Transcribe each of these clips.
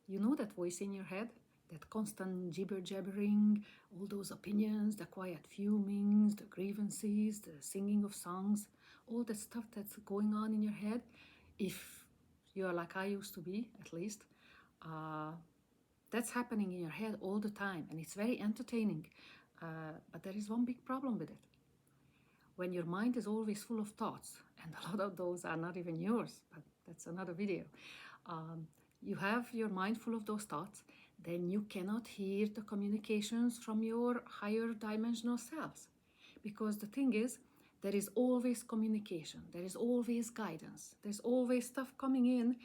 You know that voice in your head? That constant jibber-jabbering, all those opinions, the quiet fumings, the grievances, the singing of songs, all that stuff that's going on in your head. If you're like I used to be, at least, that's happening in your head all the time, and it's very entertaining. But there is one big problem with it. When your mind is always full of thoughts, and a lot of those are not even yours, but that's another video. You have your mind full of those thoughts, then you cannot hear the communications from your higher dimensional selves. Because the thing is, there is always communication, there is always guidance, there's always stuff coming in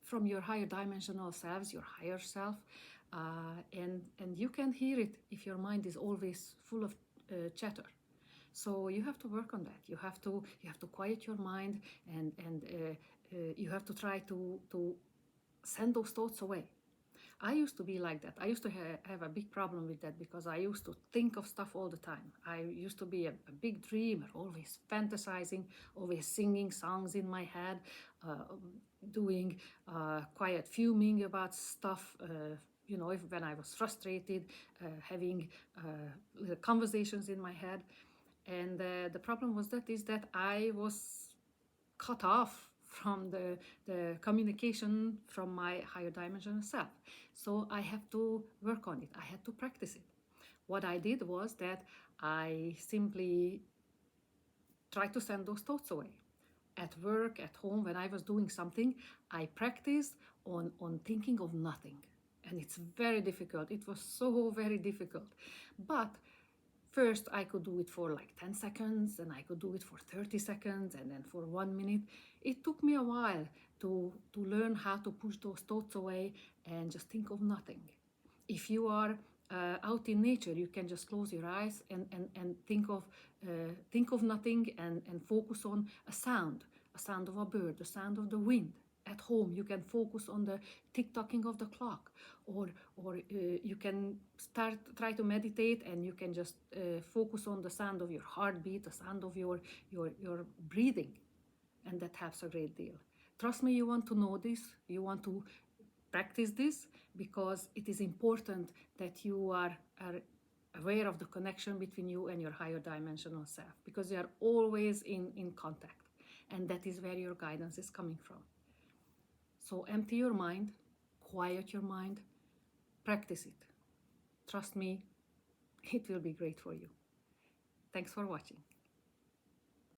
from your higher dimensional selves, your higher self, and you can hear it if your mind is always full of chatter. So you have to work on that. You have to quiet your mind, and you have to try to send those thoughts away. I used to be like that. I used to have a big problem with that because I used to think of stuff all the time. I used to be a big dreamer, always fantasizing, always singing songs in my head, doing quiet fuming about stuff. When I was frustrated, having conversations in my head. And the problem was that I was cut off from the communication from my higher dimensional self. So I have to work on it. I had to practice it. What I did was that I simply tried to send those thoughts away. At work, at home, when I was doing something, I practiced on thinking of nothing. And it's very difficult. It was so very difficult. But first, I could do it for like 10 seconds, and I could do it for 30 seconds, and then for 1 minute. It took me a while to learn how to push those thoughts away and just think of nothing. If you are out in nature, you can just close your eyes and think of nothing and focus on a sound of a bird, the sound of the wind. At home, you can focus on the tick-tocking of the clock, or you can try to meditate, and you can just focus on the sound of your heartbeat, the sound of your breathing, and that helps a great deal. Trust me, you want to know this, you want to practice this, because it is important that you are aware of the connection between you and your higher dimensional self, because you are always in contact, and that is where your guidance is coming from. So empty your mind, quiet your mind, practice it. Trust me, it will be great for you. Thanks for watching.